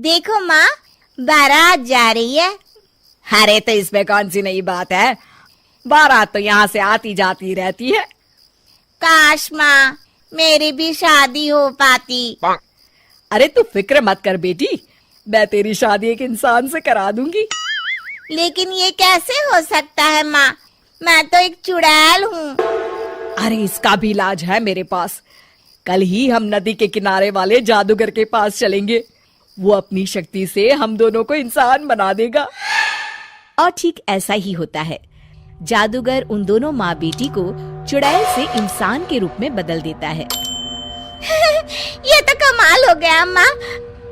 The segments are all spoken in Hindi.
देखो माँ, बारात जा रही है। अरे तो इसमें कौन सी नई बात है, बारात तो यहाँ से आती जाती रहती है। काश माँ मेरी भी शादी हो पाती। अरे तू फिक्र मत कर बेटी, मैं तेरी शादी एक इंसान से करा दूंगी। लेकिन ये कैसे हो सकता है माँ, मैं तो एक चुड़ैल हूँ। अरे इसका भी इलाज है मेरे पास। कल ही हम नदी के किनारे वाले जादूगर के पास चलेंगे, वो अपनी शक्ति से हम दोनों को इंसान बना देगा। और ठीक ऐसा ही होता है। जादूगर उन दोनों माँ बेटी को चुड़ैल से इंसान के रूप में बदल देता है। ये तो कमाल हो गया माँ,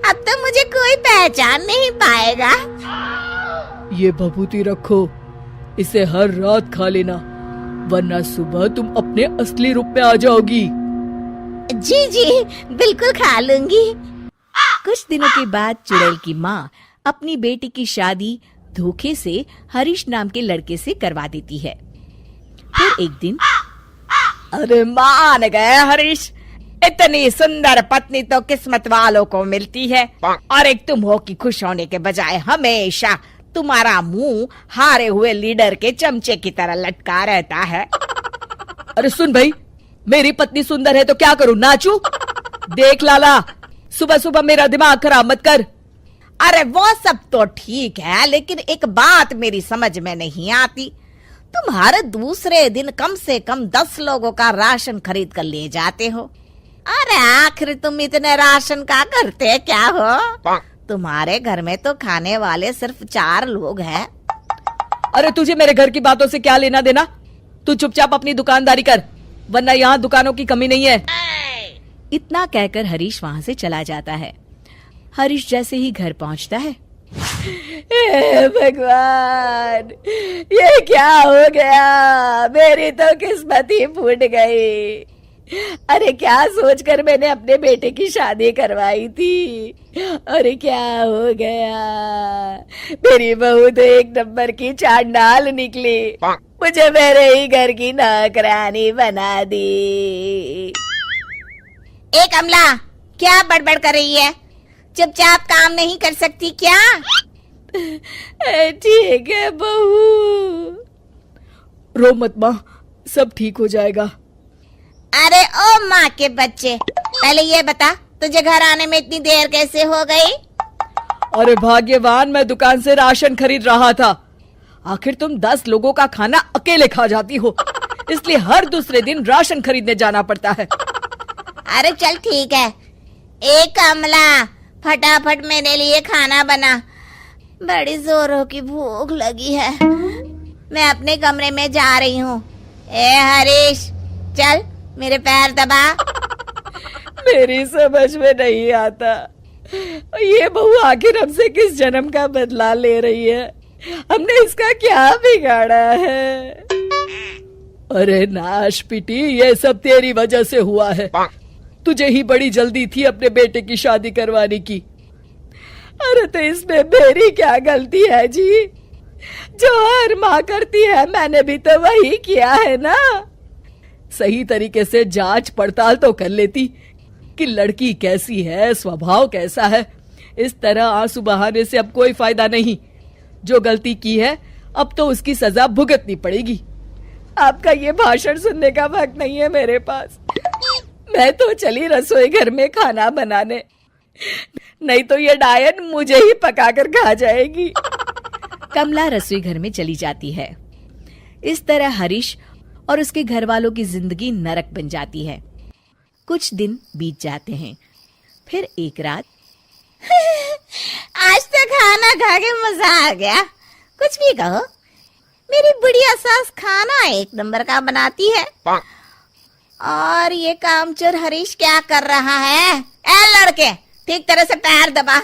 अब तो मुझे कोई पहचान नहीं पाएगा। ये भभूति रखो, इसे हर रात खा लेना, वरना सुबह तुम अपने असली रूप में आ जाओगी। जी जी बिल्कुल खा लूंगी। कुछ दिनों के बाद चुड़ैल की माँ अपनी बेटी की शादी धोखे से हरीश नाम के लड़के से करवा देती है। फिर एक दिन, अरे मान गए हरीश, इतनी सुंदर पत्नी तो किस्मत वालों को मिलती है, और एक तुम हो कि खुश होने के बजाय हमेशा तुम्हारा मुंह हारे हुए लीडर के चमचे की तरह लटका रहता है। अरे सुन भाई, मेरी पत्नी सुंदर है तो क्या करूं, नाचूं? देख लाला, सुबह सुबह मेरा दिमाग खराब मत कर। अरे वो सब तो ठीक है, लेकिन एक बात मेरी समझ में नहीं आती। तुम हर दूसरे दिन कम से कम 10 लोगों का राशन खरीद कर ले जाते हो। अरे आखिर तुम इतने राशन का करते क्या हो? तुम्हारे घर में तो खाने वाले सिर्फ 4 लोग हैं। अरे तुझे मेरे घर की बातों से क्या लेना देना? तू चुपचाप अपनी दुकानदारी कर, वरना यहाँ दुकानों की कमी नहीं है। इतना कहकर हरीश वहाँ से चला जाता है। हरीश जैसे ही घर पहुँचता है, हे भगवान, ये क्या हो गया? मेरी तो किस्मत ही फूट गई। अरे क्या सोचकर मैंने अपने बेटे की शादी करवाई थी, अरे क्या हो गया? मेरी बहू तो एक नंबर की चांडाल निकली, मुझे मेरे ही घर की नौकरानी बना दी। ए कमला, क्या बड़बड़ कर रही है? चुपचाप काम नहीं कर सकती क्या? ठीक है बहू, रो मत माँ, सब ठीक हो जाएगा। अरे ओ माँ के बच्चे, पहले ये बता तुझे घर आने में इतनी देर कैसे हो गई? अरे भाग्यवान, मैं दुकान से राशन खरीद रहा था। आखिर तुम 10 लोगों का खाना अकेले खा जाती हो, इसलिए हर दूसरे दिन राशन खरीदने जाना पड़ता है। अरे चल ठीक है। ए कमला, फटाफट मेरे लिए खाना बना, बड़ी जोरों की भूख लगी है। मैं अपने कमरे में जा रही हूँ। ए हरीश, चल मेरे पैर दबा। मेरी समझ में नहीं आता, ये बहू आखिर हमसे किस जन्म का बदला ले रही है? हमने इसका क्या बिगाड़ा है? अरे नाश पिटी, ये सब तेरी वजह से हुआ है। तुझे ही बड़ी जल्दी थी अपने बेटे की शादी करवाने की। अरे तो इसमें मेरी क्या गलती है जी? जो हर माँ करती है मैंने भी तो वही किया है ना। सही तरीके से जांच पड़ताल तो कर लेती कि लड़की कैसी है, स्वभाव कैसा है। इस तरह आंसू बहाने से अब कोई फायदा नहीं। जो गलती की है अब तो उसकी सजा भुगतनी पड़ेगी। आपका ये भाषण सुनने का वक्त नहीं है मेरे पास। मैं तो चली रसोई घर में खाना बनाने, नहीं तो ये डायन मुझे ही पकाकर खा जाएगी। कमला रसोई घर में चली जाती है। इस तरह हरीश और उसके घर वालों की जिंदगी नरक बन जाती है। कुछ दिन बीत जाते हैं। फिर एक रात, आज तो खाना खा के मजा आ गया। कुछ भी कहो, मेरी बुढ़िया सास खाना एक नंबर का बनाती है। और ये कामचोर हरीश क्या कर रहा है? ए लड़के, ठीक तरह से पैर दबा।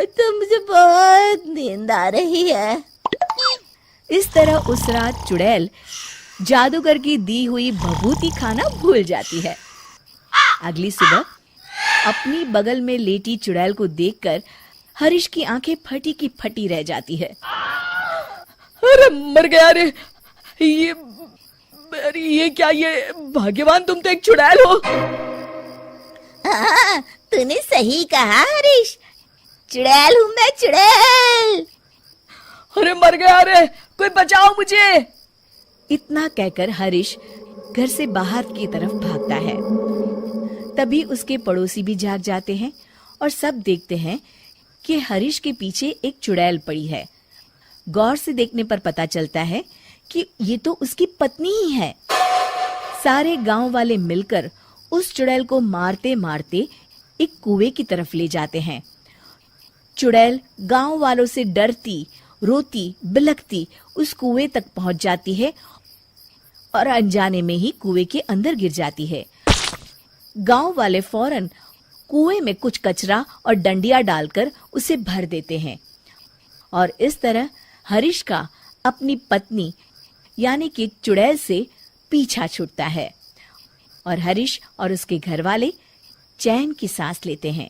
तो मुझे बहुत नींद आ रही है। इस तरह उस रात चुड़ैल जादूगर की दी हुई भभूति खाना भूल जाती है। अगली सुबह अपनी बगल में लेटी चुड़ैल को देखकर हरीश की आंखें फटी की फटी रह जाती है। अरे मर गया रे, ये क्या? ये भाग्यवान, तुम तो एक चुड़ैल हो। हाँ, तूने सही कहा हरीश, चुड़ैल हूं मैं, चुड़ैल। अरे मर गया, अरे कोई बचाओ मुझे। इतना कहकर हरीश घर से बाहर की तरफ भागता है। तभी उसके पड़ोसी भी जाग जाते हैं और सब देखते हैं कि हरीश के पीछे एक चुड़ैल पड़ी है। गौर से देखने पर पता चलता है कि ये तो उसकी पत्नी ही है। सारे गांव वाले मिलकर उस चुड़ैल को मारते मारते एक कुएं की तरफ ले जाते हैं। चुड़ैल गांव वालों से डरती, रोती, बिलखती उस कुएं तक पहुंच जाती है और अनजाने में ही कुएं के अंदर गिर जाती है। गांव वाले फौरन कुएं में कुछ कचरा और डंडिया डालकर उसे भर देते हैं और इस तरह हरीश का अपनी पत्नी यानी कि चुड़ैल से पीछा छूटता है और हरीश और उसके घर वाले चैन की सांस लेते हैं।